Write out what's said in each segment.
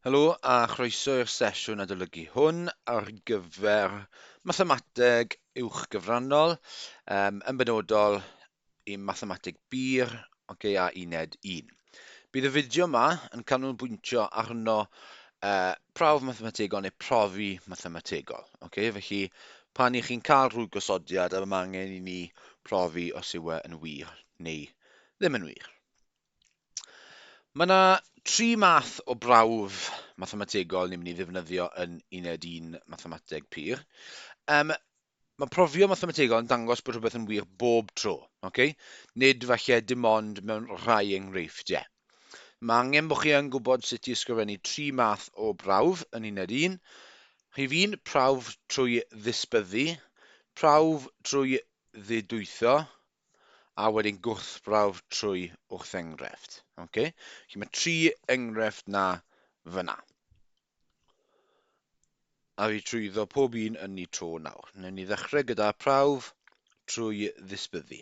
Helo a chroeso i'r sesiwn adolygu hwn ar gyfer Mathemateg uwch gyfrannol, yn benodol i Mathemateg bir a uned 1. Bydd y fideo yma yn canolbwyntio arno prawf mathemategol neu profi mathemategol. Felly, pan i chi'n cael rhyw gosodiad, mae angen i ni profi os yw e yn wir neu ddim yn wir. Mae yna 3 math o brawf mathemategol ni'n mynd i ddefnyddio yn uned 1 Mathemateg pur. Mae profio mathemategol yn dangos bod rhywbeth yn wir bob tro. Nid falle dim ond mewn rhai enghreifftiau. Mae angen bod chi yn gwybod sut i ysgrifennu 3 math o brawf yn uned 1. Rhif 1, prawf trwy ddisbyddu, prawf trwy ddidwytho, a wedyn gwrthbrawf trwy wrthengrefft. Felly mae 3 enghraifft na fyna. A fi trwyddo pob un yn ni tro nawr. Newn ni ddechrau gyda prawf trwy ddisbyddu.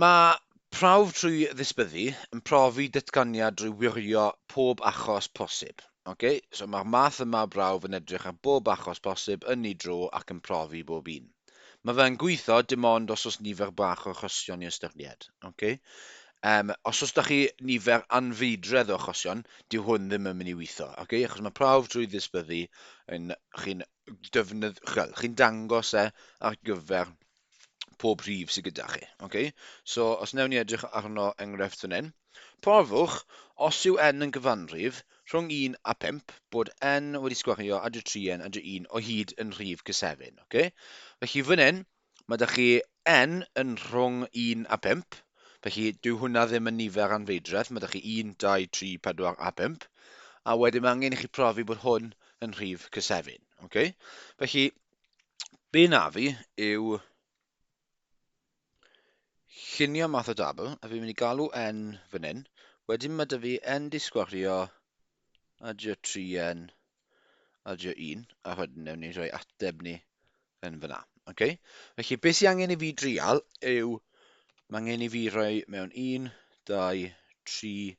Mae prawf trwy ddisbyddu yn profi datganiad drwy wirio pob achos posib. So mae'r math yma o brawf yn edrych ar bob achos posib yn ni dro ac yn profi bob un. Mae fe'n gweithio dim ond os oes nifer bach o achosion i ystyried. Os oes da chi nifer anfeidredd o achosion, dyw hwn ddim yn mynd i weithio. Achos mae prawf drwy ddisbyddu chi'n dangos ar gyfer pob rhif sydd gyda chi. So os newn ni edrych arno enghraifft fan hyn, profwch os yw n yn gyfanrif rhwng 1 a 5 bod n wedi sgwario adr 3n adr 1 o hyd yn rhif cysefin. Felly fan hyn, mae da chi n yn rhwng 1 a 5. Felly, dyw hwnna ddim yn nifer anfeidredd. Mae da chi 1, 2, 3, 4 a 5. A wedyn mae angen i chi profi bod hwn yn rhif cysefin. Felly, be na fi yw llunio math o dabl, a fi'n mynd i galw n fan hyn. Wedyn mae da fi n di sgwario adr 3n adr 1, a wedyn newn ni rhoi ateb ni yn fyna. Felly, beth sy'n angen i fi drial yw mae angen i fi rhoi mewn 1, 2, 3,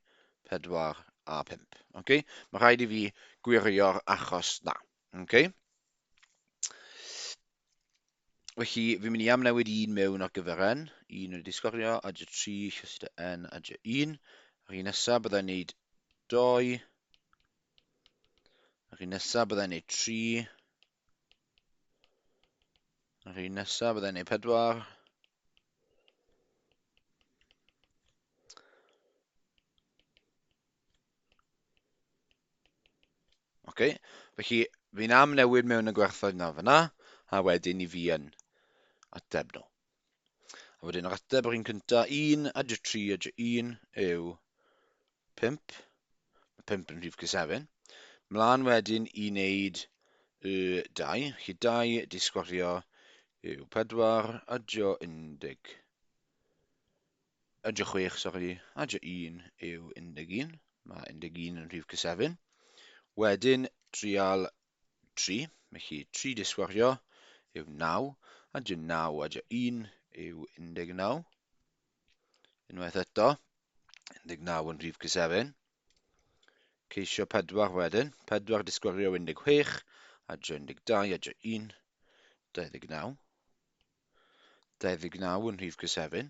4 a 5. Mae rhaid i fi gwirio'r achos na. Felly, fi'n mynd i amnewid 1 mewn ar gyfer n. 1 wedi sgorio, adr 3, llysydd n, adr 1. Ar un nesaf byddai'n neud 2. Ar un nesaf byddai'n neud 3. Ar un nesaf byddai'n neud 4. Felly, fi'n amnewid mewn y gwerthoedd na fyna, a wedyn i fi yn ateb nhw. A wedyn yr ateb yr un cyntaf, 1, adr 3, adr 1 yw 5. Mae 5 yn rhif cysefin. Mlaen wedyn i wneud y 2. Felly 2 di sgwario yw 4, adr 11. Adr 6, adr 1 yw 11. Mae 11 yn rhif cysefin. Wedyn, trial 3. Felly 3 di sgwario yw 9. Adr 9, adr 1 yw 19. Unwaith eto, 19 yn rhif cysefin. Ceisio 4 wedyn. 4 di sgwario 16. Adr 12, adr 1, 29. 29 yn rhif cysefin.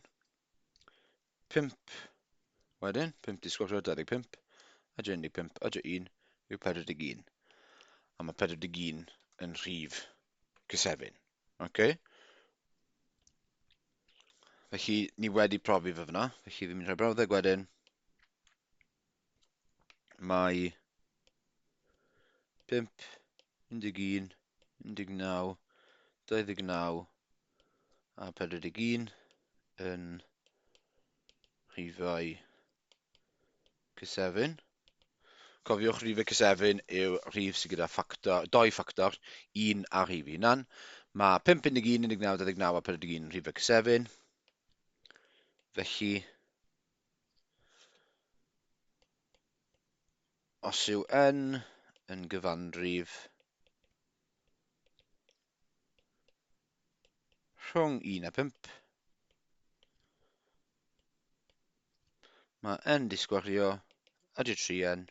5 wedyn. 5 di sgwario 25. Adr 15, adr 1 yw 41. A mae 41 yn rhif cysefin. Felly, ni wedi profi fe fyna. Felly, fi'n mynd rhoi brawddeg wedyn. Mae 5, 11, 19, 29 a 41 yn rhifau cysefin. Cofiwch, rhifau cysefin yw rhif sydd gyda ffactor, 2 ffactor, 1 a rhif unan. Mae 5, 11, 19, 29 a 41 yn rhifau cysefin. Felly, os yw n yn gyfanrif rhwng 1 a 5, mae n di sgwario adr 3n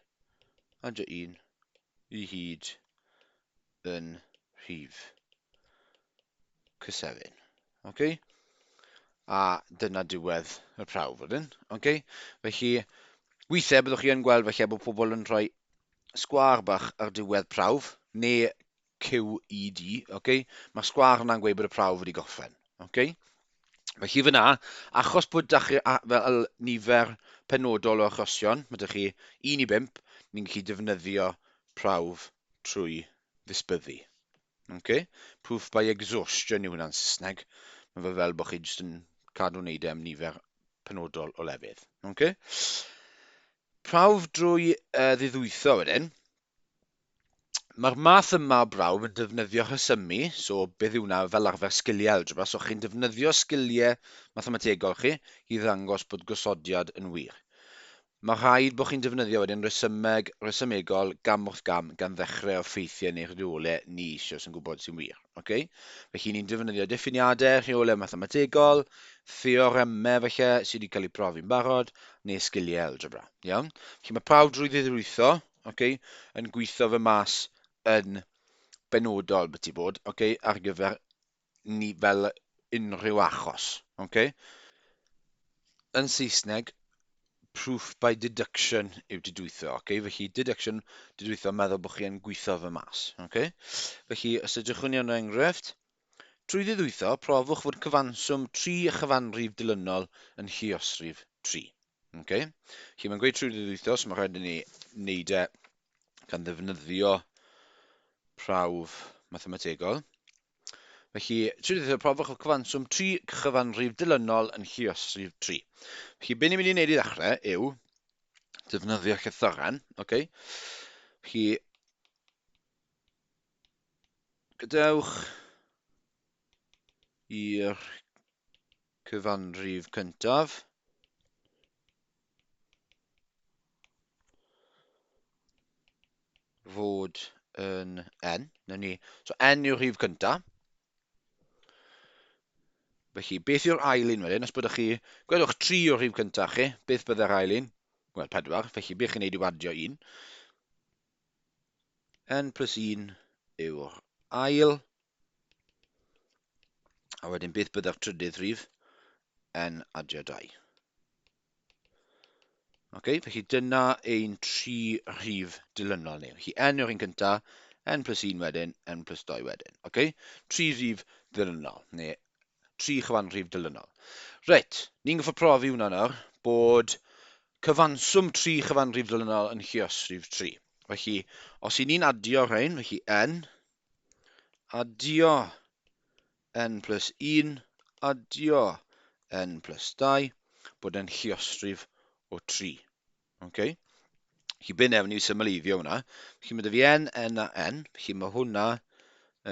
adio 1 I hyd yn rhif C7. Okay? A dyna diwedd y prawf wedyn. Okay? Felly, weithiau byddwch chi yn gweld felly bod pobl yn rhoi sgwar bach ar diwedd prawf, neu QED, okay? Mae'r sgwar yna'n gweud bod y prawf wedi gorffen. Okay? Felly fyna, achos bod da chi fel nifer penodol o achosion, mae da chi 1 I 5, ni'n gallu defnyddio prawf trwy ddisbyddu. Okay? Proof by exhaustion yw hwnna'n Saesneg. Mae fe fel bod chi jyst yn cadw wneud am nifer penodol o lefydd. Okay? Prawf drwy ddiddwytho wedyn. Mae'r math yma o brawf yn defnyddio rhesymu, so beth yw hwnna fel arfer sgiliau algebra, so chi'n defnyddio sgiliau mathemategol chi I ddangos bod gosodiad yn wir. Mae rhaid bod chi'n defnyddio wedyn resymegol gam wrth gam gan ddechrau o ffeithiau neu rheolau ni eisiau sy'n gwybod sy'n wir. Okay? Felly ni'n defnyddio diffiniadau, rheolau mathemategol, theoremau felly sydd wedi cael eu profi'n barod, neu sgiliau algebra. Iawn? Felly mae prawf drwy ddiddwytho, okay, yn gweithio fy mas yn benodol beth I bod, okay, ar gyfer ni fel unrhyw achos. Okay? Yn Saesneg, proof by deduction yw didwytho. Okay? Felly, deduction, didwytho, meddwl bod chi yn gweithio fy mas. Okay? Felly, os ydych chi'n yno enghraifft, trwy didwytho, profwch fod cyfanswm 3 chyfanrif dilynol yn lluosrif 3. Okay? Felly, mae'n gweud trwy didwytho, so mae'n rhaid I ni wneud e gan ddefnyddio prawf mathemategol. Felly, trwy didwytho, profwch fod cyfanswm 3 chyfanrif dilynol yn lluosrif 3. Felly, be ni'n mynd I wneud I ddechrau yw defnyddio llythyren, okay? Felly, gadewch i'r cyfanrif cyntaf fod yn n. So, n yw'r rhif cyntaf. Felly, beth yw'r ail un wedyn? Os byddwch chi, gwedwch 3 yw'r rhif cyntaf chi, beth byddai'r ail un? Wel, 4. Felly, beth chi'n neud yw adio 1. n plus 1 yw'r ail. A wedyn, beth byddai'r trydydd rhif? n adio 2. Okay, felly dyna ein 3 rhif dilynol ni. Felly n yw'r un cyntaf, n plus 1 wedyn, n plus 2 wedyn. Okay? 3 rhif dilynol, neu 3 chyfanrif dilynol. Reit, ni'n goffo profi hwnna nawr, bod cyfanswm 3 chyfanrif dilynol yn lluosrif 3. Felly, os I ni'n adio rhain, felly n, adio n plus 1, adio n plus 2, bod yn lluosrif o 3. Okay? Felly, be nefn I symleiddio hwnna. Felly, mae dy fi n a n. Felly, mae hwnna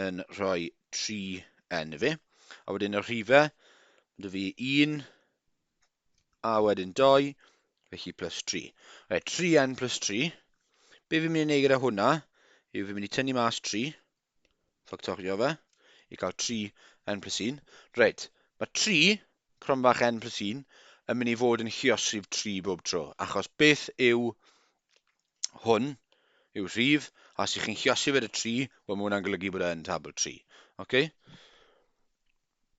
yn rhoi 3n I fi. A wedyn y rhifau, mae dy fi 1, a wedyn 2, felly plus 3. Right, 3n plus 3. Be fi'n mynd I wneud gyda hwnna, yw fi'n mynd I tynnu mas 3, ffactorio fe, I cael 3n plus 1. Right, mae 3, cromfach n plus 1, yn mynd I fod yn lluosrif 3 bob tro. Achos beth yw hwn yw rhif, a os ych chi'n lluosi fe dy 3, wel mae hwnna'n golygu bod e'n tabl 3. Okay?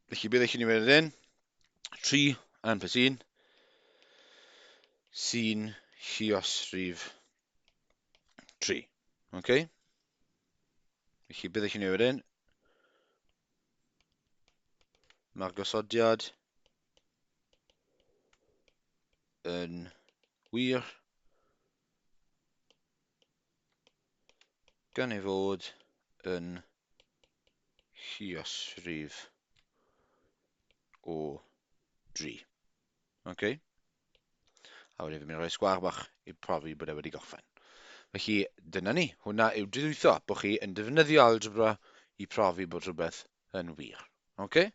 Felly, beth eich chi'n ei wedyn? 3 n plus 1 sy'n lluosrif 3. Okay? Felly, beth eich chi'n ei wedyn? Mae'r gosodiad yn wir gan ei fod yn lluosrif o 3. Okay? A wedyn fi'n mynd I roi sgwar bach I profi bod e wedi gorffen. Felly, dyna ni. Hwna yw didwytho, bod chi yn defnyddio algebra I profi bod rhywbeth yn wir. Okay?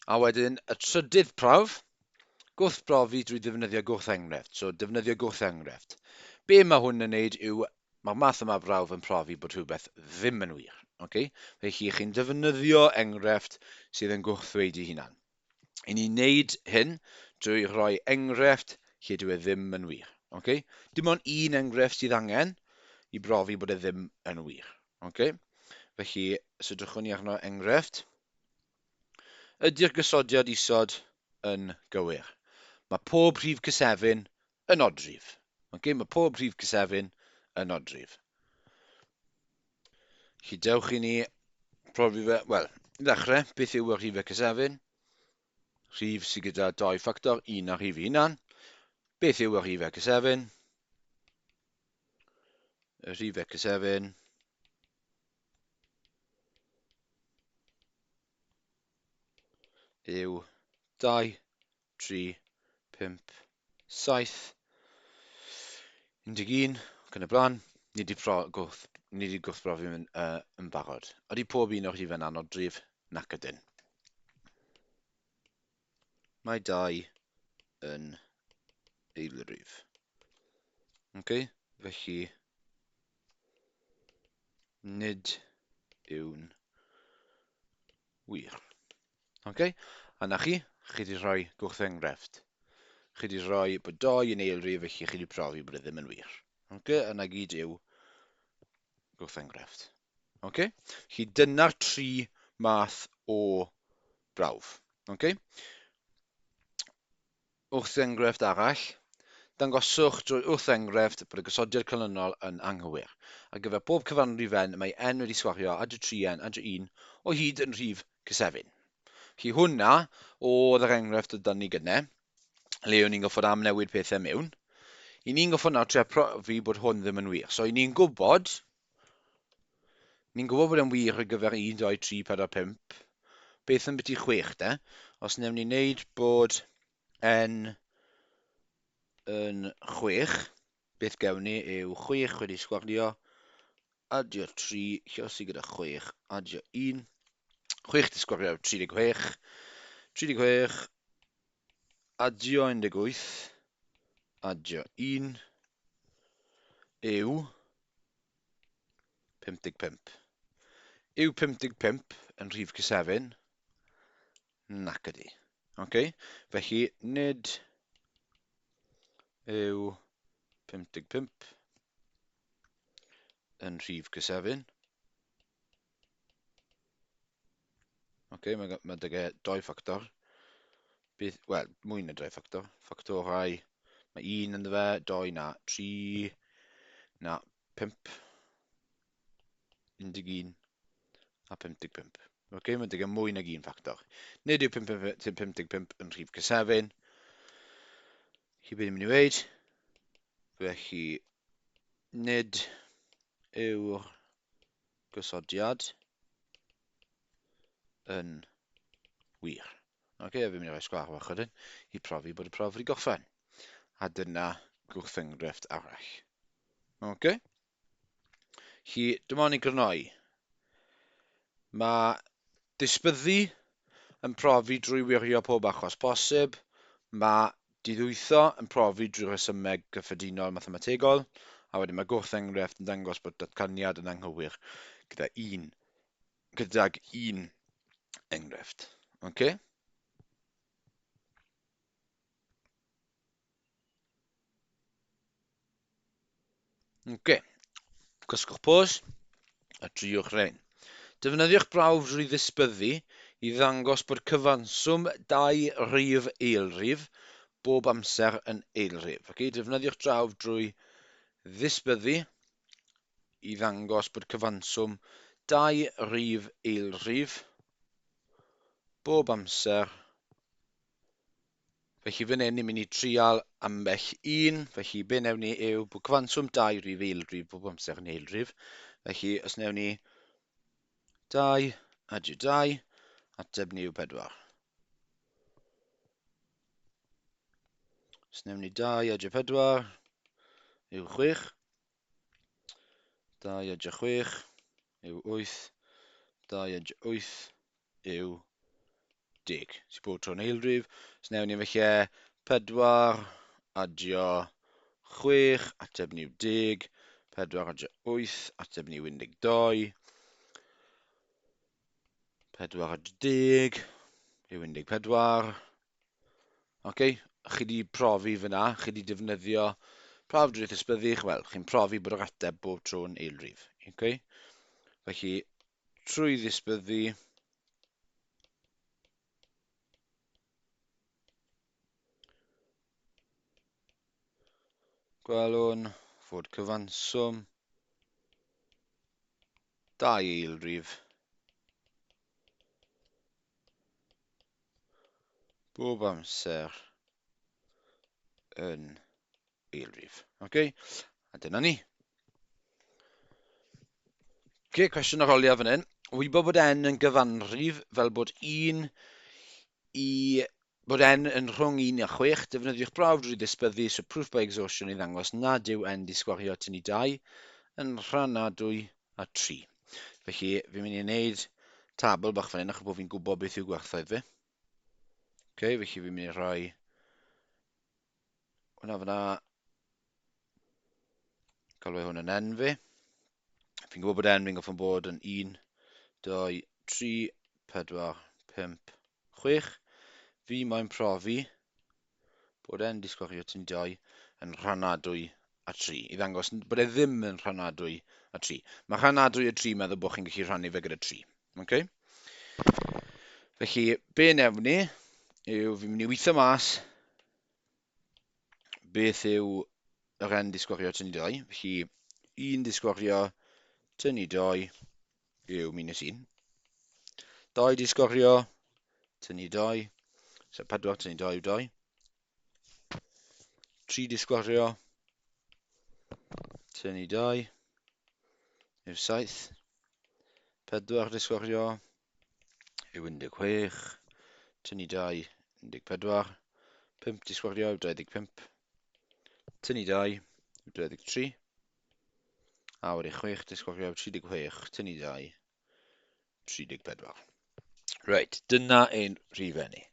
A wedyn, y trydydd prawf, gwrthbrofi drwy ddefnyddio gwrthenghraifft. So, defnyddio gwrthenghraifft. Be mae hwn yn neud yw, mae'r math yma brawf yn profi bod rhywbeth ddim yn wir. Okay? Felly, chi'n defnyddio enghraifft sydd yn gwrthweud I hunan. I ni wneud hyn drwy roi enghraifft lle dyw e ddim yn wir. Okay? Dim ond un enghraifft sydd angen i brofi bod e ddim yn wir. Okay? Felly, os ydwchwn ni arno enghraifft, ydy'r gysodiad isod yn gywir. Mae pob rhif cysefin yn odrif. Okay? Mae pob rhif cysefin yn odrif. Felly dewch i ni profi fe, wel, i ddechrau, beth yw y rhifau cysefin? Rhif sydd gyda 2 ffactor, 1 a rhif 1. Beth yw y rhifau cysefin? Y rhifau cysefin yw 2, 3, 5, 7, 11, ac yn y blaen. Ni wedi gwrthbrofi yn barod. Ydy pob un o'r rhifau'n anodrif? Nac ydyn. Mae 2 yn eilrif. Okay? Felly, nid yw'n wir. Okay? A na chi wedi rhoi gwrthengrefft. Chi wedi rhoi bod 2 yn eilrif, felly chi wedi profi bod e ddim yn wir. Okay? Yna gyd yw gwrthengrefft. Okay? Felly dyna'r 3 math o brawf. Okay? Wrthengrefft arall. Dangoswch drwy wrthengrefft bod y gysodiad canlynol yn anghywir. Ar gyfer bob cyfanrif n, mae n wedi sgwario ad y 3n ad y 1 o hyd yn rhif cysefin. Felly hwnna oedd yr enghraifft o dan ni gynne, le o'n ni'n goffod amnewid pethau mewn. I ni'n goffod nawr trio profi bod hwn ddim yn wir. So i ni'n gwybod bod e'n wir ar gyfer 1, 2, 3, 4, 5. Beth yn byti 6 de? Os newn ni wneud bod n yn 6, beth gewn ni yw 6 wedi sgwario adio 3, lle os i gyda 6, adio 1. 6 wedi sgwario 36, 36, adio 18, adio 1, yw 55. Yw 55 yn rhif cysefin? Nac ydi. Okay? Felly, nid yw 55 yn rhif cysefin. Okay, mae dyga 2 ffactor. Wel, mwy na 2 ffactor. Ffactorau. Mae 1 yn fe, 2 na 3, na 5, 11 a 55. Okay, mae dyga mwy na 1 ffactor. Nid yw 55 yn rhif cysefin. Felly beth ni'n mynd i weid? Felly, nid yw'r gysodiad yn wir. Okay, fi'n mynd i roi sgwar fach ydyn i profi bod y prof wedi gorffen. A dyna gwrthengrefft arall. Okay? Felly, dyma ni grynoi. Mae disbyddu yn profi drwy wirio pob achos posib. Mae diddwytho yn profi drwy resymeg gyffredinol mathemategol. A wedyn mae gwrthengrefft yn dangos bod datganiad yn anghywir gydag un enghraifft. Okay? Okay. Cysgwch pos a triwch rein. Defnyddiwch brawf drwy ddisbyddu i ddangos bod cyfanswm 2 rhif eilrif bob amser yn eilrif. Okay? Defnyddiwch brawf drwy ddisbyddu i ddangos bod cyfanswm 2 rhif eilrif bob amser. Felly fan hyn ni'n mynd i trial ambell 1. Felly be newn ni yw bod cyfanswm 2 rhif eilrif bob amser yn eilrif. Felly os newn ni 2, adio 2, ateb ni yw 4. Os newn ni 2, adio 4, yw 6. 2, adio 6, yw 8. 2, adio 8, yw 10. Sy'n bod tro'n eilrif. Os newn ni felly 4, adio 6, ateb ni yw 10. 4 adio 8, ateb ni yw 12. 4 adio 10, yw 14. Okay. chi di profi fyna, chi di defnyddio prawf drwy'r ysbyddych, wel, chi'n profi bod yr ateb bob tro'n eilrif. Okay? Felly, trwy ddisbyddu, gwelwn fod cyfanswm 2 eilrif bob amser yn eilrif. Okay? A dyna ni. Okay, cwestiwn arholiad fan hyn. Wybod bod n yn gyfanrif fel bod bod n yn rhwng 1 a 6, defnyddiwch prawf drwy ddisbyddu so proof by exhaustion i ddangos nad yw n di sgwario tynnu 2 yn rhannadwy a 3. Felly, fi'n mynd i wneud tabl bach fan hyn achos bod fi'n gwybod beth yw gwerthoedd fi. Okay, felly fi'n mynd i rhoi hwnna fyna, galw hwn yn n fi. Fi'n gwybod bod n fi'n goffon bod yn 1, 2, 3, 4, 5, 6. Fi mae'n profi bod n di sgwario tynnu 2 yn rhannadwy a 3. I ddangos bod e ddim yn rhannadwy a 3. Mae rhannadwy a 3 meddwl bod chi'n gallu rhannu fe gyda 3. Okay? Felly, be nefn ni yw fi'n mynd i weithio mas beth yw yr n di sgwario tynnu 2. Felly, 1 di sgwario tynnu 2 yw minus 1. 2 di sgwario tynnu 2. So 4 tynnu 2 yw 2. 3 di sgwario tynnu 2 yw 7. 4 di sgwario yw 16. Tynnu 2 14. 5 di sgwario yw 25. Tynnu 2 yw 23. A wedi 6 di sgwario yw 36. Tynnu 2 34. Reit, dyna ein rhifau ni.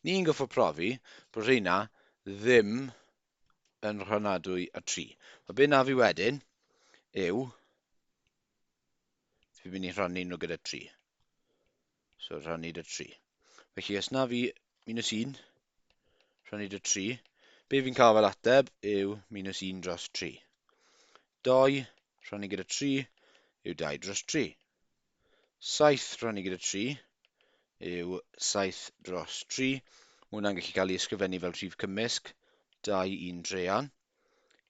Ni'n goffo profi bod rheina ddim yn rhannadwy a 3. Mae be na fi wedyn yw fi'n mynd i rhannu nhw gyda 3. So rhannu dy 3. Felly os na fi minus 1 rhannu dy 3, be fi'n cael fel ateb yw minus 1 dros 3. 2 rhannu gyda 3 yw 2 dros 3. 7 rhannu gyda 3 yw 7 dros 3. Mae hwnna'n gallu cael ei ysgrifennu fel rhif cymysg 2, 1 dreian.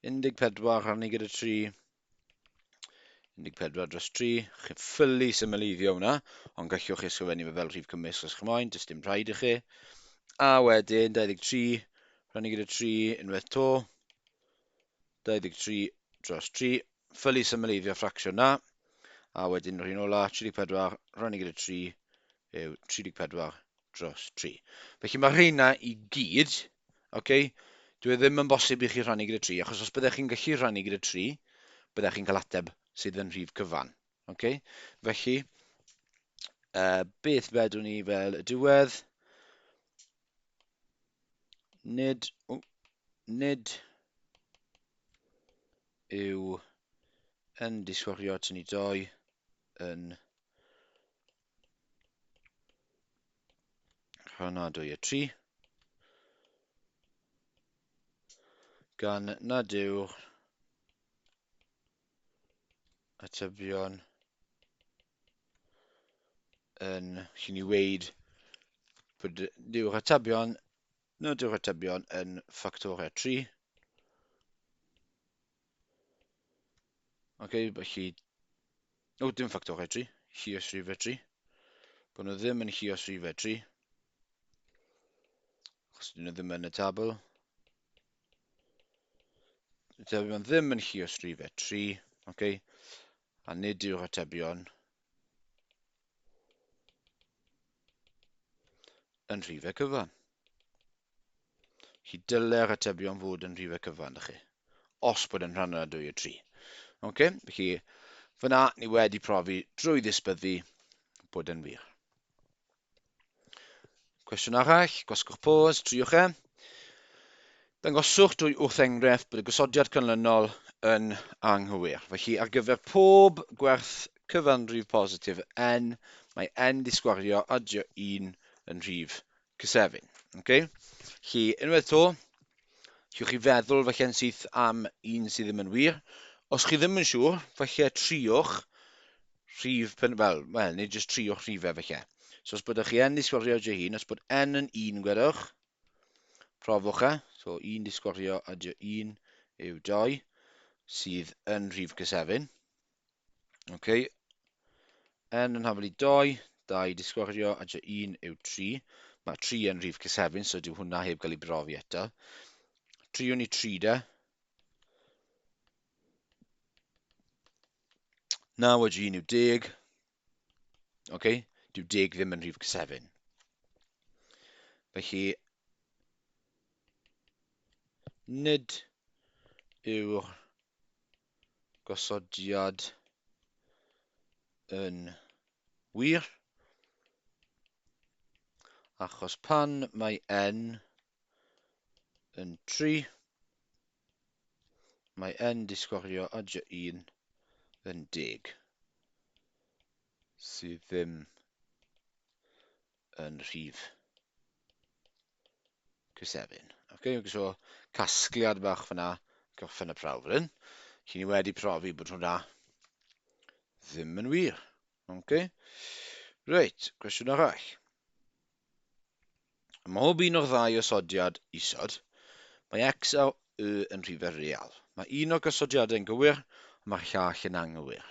14 rhannu gyda 3. 14 dros 3. Chi'n ffili symleiddio hwnna, ond gallwch chi ysgrifennu fe fel rhif cymysg os chi'n moyn, does dim rhaid i chi. A wedyn 23 rhannu gyda 3 unwaith to. 23 dros 3. Ffili symleiddio ffracsiwn na. A wedyn rhywun ola 34 rhannu gyda 3 yw 34 dros 3. Felly mae rheina i gyd, okay, dwi ddim yn bosib i chi rhannu gyda 3, achos os byddech chi'n gallu rhannu gyda 3, byddech chi'n cael ateb sydd yn rhif cyfan. Okay? Felly, beth bedwn ni fel y diwedd? Nid yw yn disgwario tynnu 2 yn rhannadwy a 3, gan nad yw'r atebion yn, chi'n ei weid, bod yw'r atebion, nad yw'r atebion yn ffactorau 3. Okay, felly, dim ffactorau 3, hi os rhifau 3. Bod nhw ddim yn hi os rhifau 3. Achos dyn nhw ddim yn y tabl. Atebion ddim yn hi os rhifau 3. Okay? A nid yw'r atebion yn rhifau cyfan. Chi dylai'r atebion fod yn rhifau cyfan, ydych chi, os bod yn rhannadwy a 3. Okay? Felly, fyna ni wedi profi drwy ddisbyddu bod yn wir. Cwestiwn arall, gwasgwch pause, triwch e. Dangoswch drwy wrth enghraifft bod y gosodiad canlynol yn anghywir. Felly, ar gyfer pob gwerth cyfanrif positif n, mae n di sgwario adio 1 yn rhif cysefin. Okay? Felly, unwaith to, Llwch chi feddwl falle'n syth am un sydd ddim yn wir. Os chi ddim yn siŵr, falle triwch rhif, wel, neu jyst triwch rhifau falle. So os byddwch chi yn disgwyrio dy hun, os bod n yn 1 gwedwch, profwch e. So 1 disgwyrio a dy 1 yw 2, sydd yn rhif cysefin. Okay. N yn hafel i 2, 2 disgwyrio a dy 1 yw 3. Mae 3 yn rhif cysefin, so dyw hwnna heb gael ei brofi eto. 3 yn i 30. 9 a dy 1 yw 10. Okay. Dyw 10 ddim yn rhif cysefin. Felly, nid yw'r gosodiad yn wir, achos pan mae n yn 3, mae n disgwyrio a dy 1 yn 10, sydd ddim yn rhif cysefin. Okay, so casgliad bach fyna, gorffen y prawf yn. Chi ni wedi profi bod hwnna ddim yn wir. Okay. Reit, cwestiwn arall. Ym mhob un o'r ddau osodiad isod, mae x a y yn rhifau real. Mae un o'r gosodiadau yn gywir, mae'r llall yn anghywir.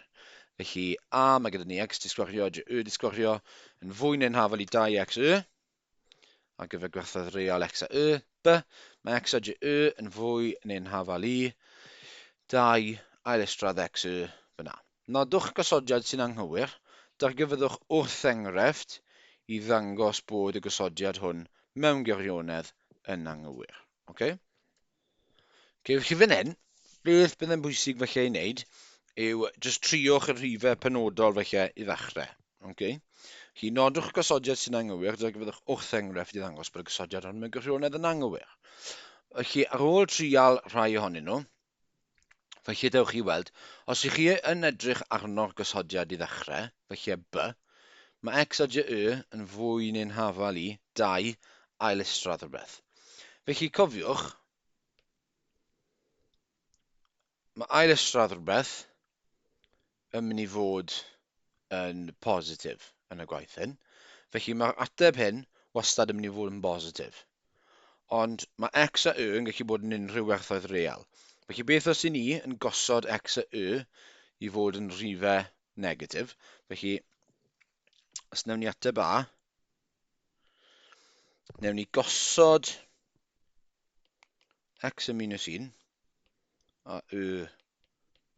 Felly a, mae gyda ni x disgwyrio a y disgwyrio yn fwy neu'n hafel i 2x y, a gyfer gwerthoedd real x a y. B, mae x a y yn fwy neu'n hafel i 2 ailestradd x y fyna. Nodwch gosodiad sy'n anghywir, dargyfyddwch wrth enghraifft i ddangos bod y gosodiad hwn mewn gwirionedd yn anghywir. Okay? Gewch chi fan hyn, beth byddai'n bwysig falle i wneud yw jyst triwch y rhifau penodol falle i ddechrau. Okay? Chi nodwch gosodiad sy'n anghywir, dargyfyddwch wrth enghraifft i ddangos bod y gosodiad hwn mewn gwirionedd yn anghywir. Felly, ar ôl trial rhai ohonyn nhw, felly dewch chi weld, os ych chi yn edrych arno'r gosodiad i ddechrau, felly b, mae x a y yn fwy neu'n hafel i 2 ailestradd rhywbeth. Felly cofiwch, mae ailestradd rhywbeth yn mynd i fod yn positif yn y gwaith hyn. Felly mae'r ateb hyn wastad yn mynd i fod yn positif. Ond mae x a y yn gallu bod yn unrhyw werthoedd real. Felly beth os i ni yn gosod x a y i fod yn rhifau negatif. Felly, os newn ni ateb a, newn ni gosod x yn minus 1 a y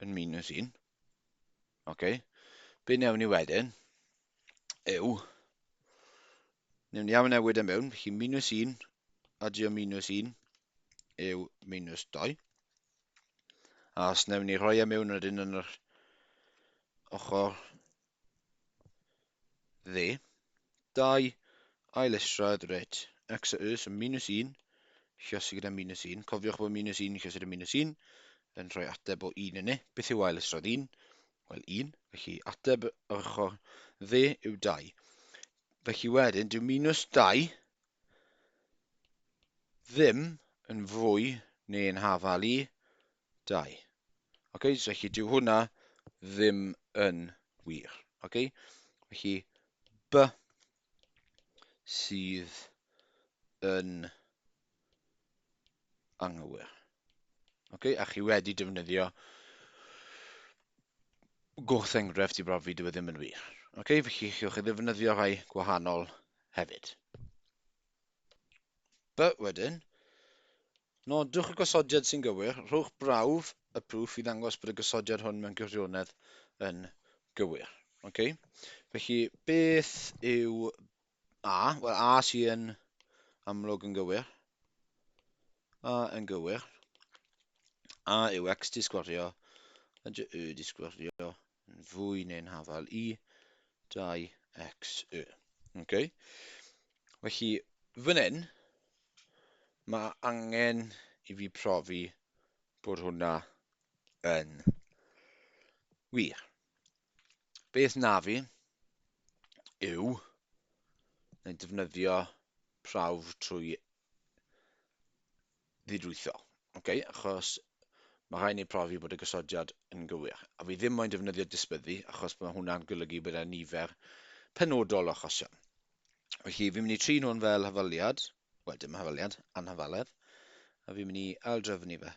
yn minus 1. Okay. Be newn ni wedyn yw, newn ni am newid e mewn, felly minus 1 a dy minus 1 yw minus 2. A os newn ni rhoi e mewn wedyn yn yr ochr dde, 2 ailestradd reit, x a y sy'n minus 1, lluosig gyda minus 1. Cofiwch bod minus 1 lluosig gyda minus 1 yn rhoi ateb o 1 yn ni. Beth yw ailestradd 1? Wel 1, felly ateb yr ochr dde yw 2. Felly wedyn, dyw minus 2 ddim yn fwy neu'n hafel i 2. Okay, so felly dyw hwnna ddim yn wir. Okay? Felly b sydd yn anghywir. Okay? A chi wedi defnyddio gwrth enghraifft i brofi dyw e ddim yn wir. Okay? Felly chi'ch ddefnyddio rhai gwahanol hefyd. B wedyn, nodwch y gosodiad sy'n gywir, rhowch brawf y proof i ddangos bod y gosodiad hwn mewn gwirionedd yn gywir. Okay? Felly, beth yw a? Wel, a sy'n amlwg yn gywir. A yn gywir. A yw x disgwyrio, a dy y disgwyrio yn fwy neu'n hafel i 2xy. Okay? Felly, fan hyn, mae angen i fi profi bod hwnna yn wir. Beth na fi yw defnyddio prawf trwy ddidrwytho. Okay, achos mae rhaid ni profi bod y gosodiad yn gywir. A fi ddim moyn defnyddio disbyddu, achos mae hwnna'n golygu bod e nifer penodol o achosion. Felly, fi'n mynd i tri nhw'n fel hyfaliad, wel dim hyfaliad, anhyfaledd, a fi'n mynd i aildrefnu fe.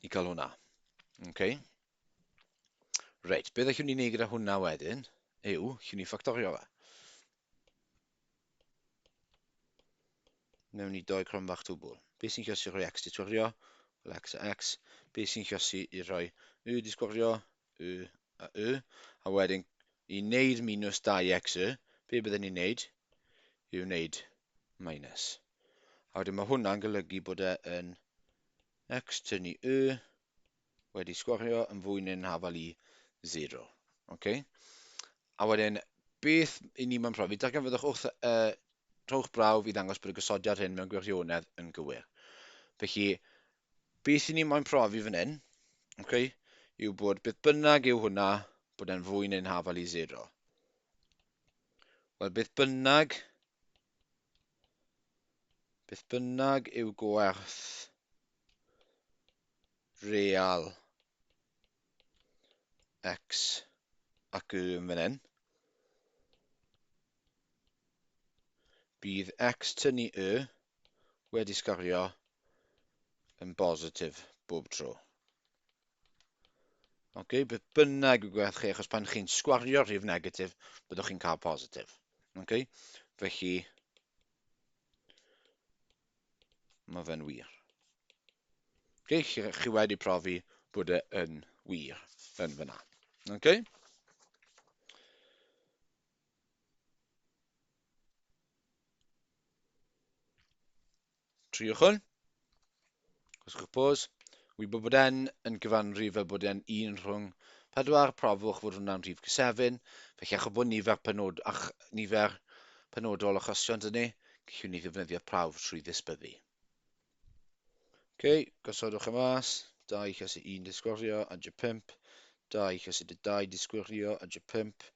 I cael hwnna. Okay. Reit, beth allwn ni wneud gyda hwnna wedyn yw, allwn ni ffactorio fe. Mewn i 2 crym bach twbl. Beth sy'n lluosi rhoi x di sgwario? Wel, x a x. Beth sy'n lluosi i roi y di sgwario? Y a y. A wedyn, i wneud minus 2xy, be byddwn ni'n wneud? Yw wneud minus. A wedyn mae hwnna'n golygu bod e yn x tynnu y wedi sgwario yn fwy neu'n hafal i 0. Okay? A wedyn, beth i ni mewn profi? Darganfydwch wrth rhowch brawf i ddangos bod y gosodiad hyn mewn gwirionedd yn gywir. Felly, beth i ni moyn profi fan hyn, okay, yw bod beth bynnag yw hwnna bod e'n fwy neu'n hafal i 0. Wel, beth bynnag yw gwerth real x ac y yn fan hyn, bydd x tynnu y wedi sgario yn bositif bob tro. Okay, beth bynnag yw gwerth chi, achos pan chi'n sgwario rhif negatif, byddwch chi'n cael positif. Okay? Felly, mae fe'n wir. Okay? Chi wedi profi bod e yn wir yn fyna. Okay? Triwch hwn. Gwasgwch pos. Wybod bod n yn gyfanrif fel bod e'n 1 rhwng 4, profwch fod hwnna'n rhif C7. Felly achos bod nifer penodol achosion dyn ni, gallwn ni ddefnyddio prawf trwy ddisbyddu. Okay, gosodwch y mas. 2 lluosi 1 disgwario, adjo 5. 2 lluosi 2 disgwario, adjo 5.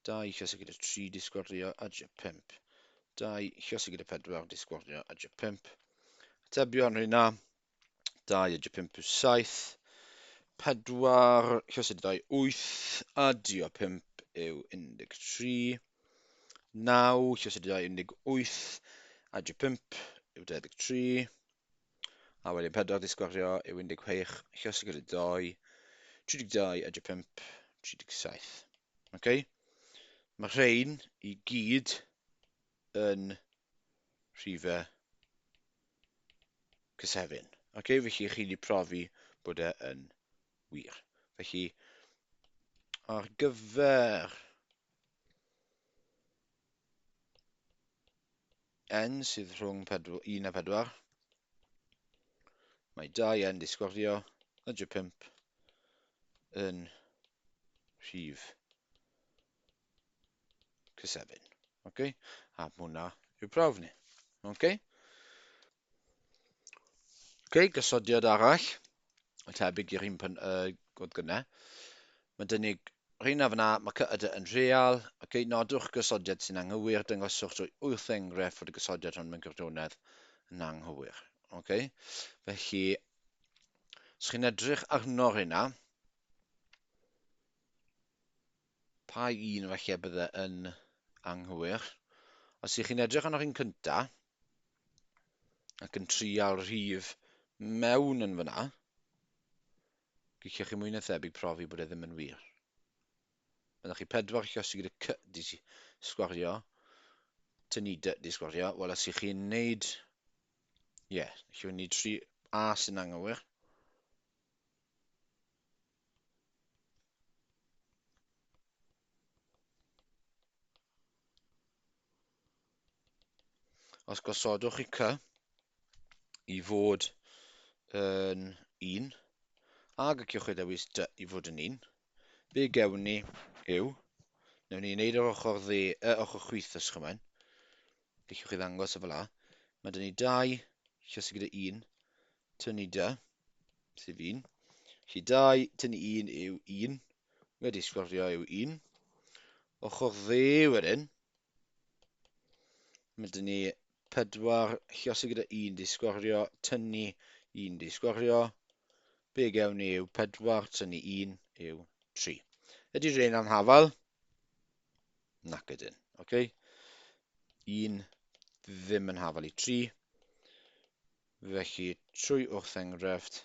2 lluosi gyda 3 disgwario, adjo 5. 2 lluosi gyda 4 disgwario, adjo 5. Atebion hynna, 2 adjo 5 yw 7. 4 lluosi 2, 8. Adio 5 yw 13. 9 lluosi 2, 18. Adio 5 yw 23. A wedyn 4 disgwario yw 16. Lluosi gyda 2. 32 adio 5, 37. Okay? Mae rhain i gyd yn rhifau C7. Okay? Felly chi wedi profi bod e yn wir. Felly, ar gyfer n sydd rhwng 1 a 4, mae 2n disgwario, adjo 5 yn rhif C7. Okay? A hwnna yw prawf ni. Okay? Okay, gosodiad arall, y tebyg i'r un oedd gynnau. Mae dyn ni rhain a fyna, mae cy yn real. Okay, nodwch gosodiad sy'n anghywir, dangoswch drwy 8 enghraifft fod y gosodiad hwn mewn gwirionedd yn anghywir. Okay? Felly, os chi'n edrych arno hynna, pa un falle bydde yn anghywir? Os ych chi'n edrych arno'r un cynta, ac yn trial rhif mewn yn fyna, gallwch chi mwy na thebyg profi bod e ddim yn wir. Byddwch chi 4 lluosi gyda c di sgwario, tynnu dy di sgwario. Wel, os ych chi'n neud, gallwch chi'n neud 3 a sy'n anghywir. Os gosodwch chi c i fod yn 1, a gallwch chi ddewis dy i fod yn 1, be gewn ni yw, newn ni wneud yr ochr chwith os chymain. Gallwch chi ddangos y fel la. Mae dyn ni 2 lluosi gyda 1 tynnu dy, sydd 1. Felly 2 tynnu 1 yw 1, wedi sgwario yw 1. Ochr dde wedyn, Mae dyn ni 4 lluosig gyda 1 di sgwario, tynnu 1 di sgwario. Be gewn ni yw 4 tynnu 1 yw 3. Ydy rhain anhafal? Nac ydyn. Okay? 1 ddim yn hafal i 3. Felly, trwy wrth enghraifft,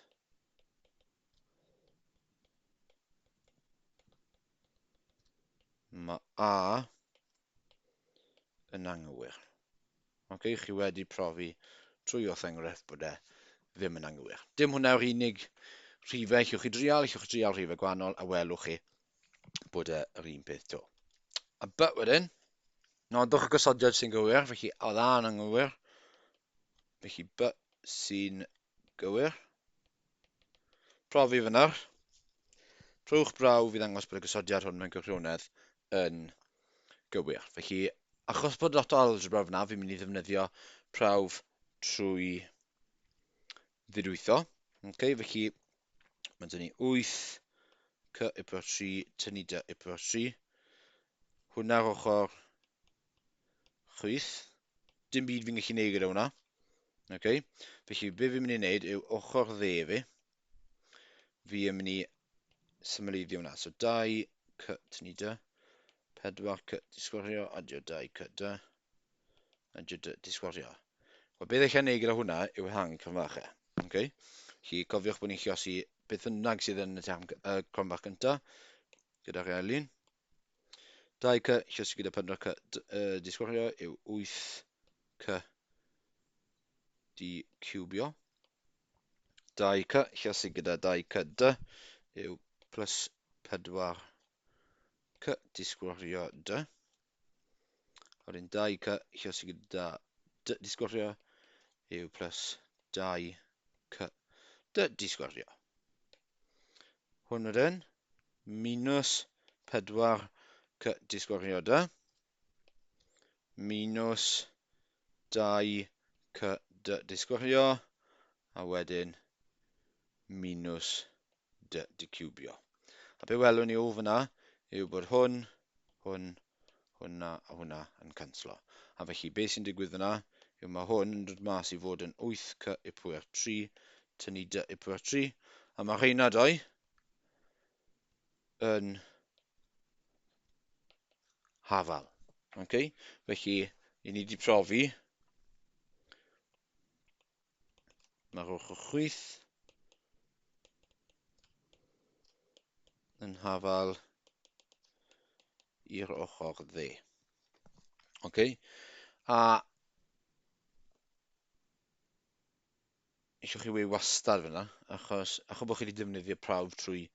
mae A yn anghywir. Okay? Chi wedi profi trwy wrth enghraifft bod e ddim yn anghywir. Dim hwnna yw'r unig rhifau llwch chi drial rhifau gwahanol a welwch chi bod yr un peth to. A but wedyn, nodwch y gosodiad sy'n gywir, felly oedd A yn anghywir, felly but sy'n gywir. Profi fyna. Trwch braw fydd angos bod y gosodiad hwn mewn gwirionedd yn gywir. Felly, achos bod lot o algebra fyna, fi'n mynd i ddefnyddio prawf trwy ddidwytho. Okay, felly, mae dyn ni 8 c y per 3 tynnu dy y per 3. Hwna'r ochr chwith. Dim byd fi'n gallu neud gyda hwnna. Okay. Felly, be fi'n mynd i wneud yw ochr dde fi. Fi yn mynd i symleiddio hwnna. So, 2 c tynnu dy. 4 c di sgwario, adio 2 c dy. Adio dy di sgwario. Wel, beth eich neud gyda hwnna yw hang cronfachau. Okay. Felly, cofiwch bod ni'n lluosi beth bynnag sydd yn y cronfach gyntaf. Gyda'r elin. 2 c lluosi gyda 4 c di sgwario yw 8 c di cwbio. 2 c lluosi gyda 2 c dy yw plus 4 c di sgwario dy. Wedyn 2 c lluosi gyda dy di sgwario yw plus 2 c dy di sgwario. Hwn wedyn, minus 4 c di sgwario dy, minus 2 c dy di sgwario, a wedyn minus dy di cwbio. A be welwn ni o fyna yw bod hwn, hwnna a hwnna yn canslo. A felly beth sy'n digwydd fyna yw mae hwn yn dod mas i fod yn 8 c y pwyr 3 tynnu dy y pwyr 3. A mae rheina doi yn hafal. Okay? Felly, i ni wedi profi mae'r ochr chwith yn hafal i'r ochr dde. Okay? A eisiau chi wei wastad fyna, achos bod chi wedi defnyddio prawf trwy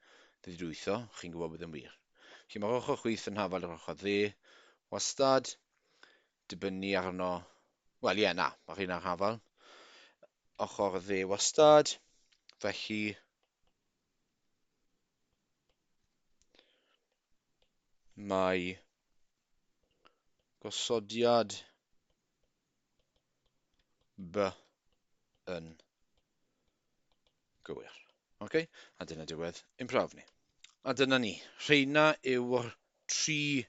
ddidwytho, chi'n gwybod bydd yn wir. Felly mae'r ochr chwith yn hafal i'r ochr dde, wastad, dibynnu arno, wel ie, na, mae rhain ar hafal. Ochr dde wastad, felly mae gosodiad B yn gywir. Okay? A dyna diwedd ein prawf ni. A dyna ni. Rheina yw'r 3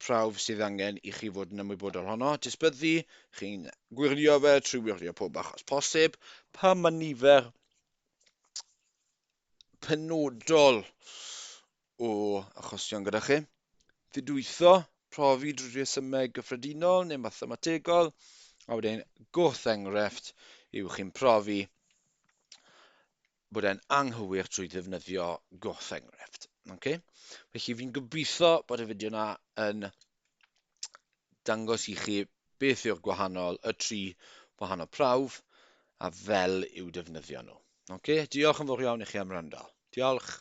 prawf sydd angen i chi fod yn ymwybodol honno. Disbyddu, chi'n gwirio fe trwy wirio pob achos posib. Pa mae nifer penodol o achosion gyda chi. Ddidwytho, profi drwy resymau gyffredinol neu mathemategol. A wedyn, gwrth enghraifft yw chi'n profi bod e'n anghywir trwy ddefnyddio gwrth enghraifft. Okay? Felly fi'n gobeithio bod y fideo yna yn dangos i chi beth yw'r gwahanol, y 3 gwahanol prawf, a fel yw defnyddio nhw. Okay? Diolch yn fawr iawn i chi am wrando. Diolch.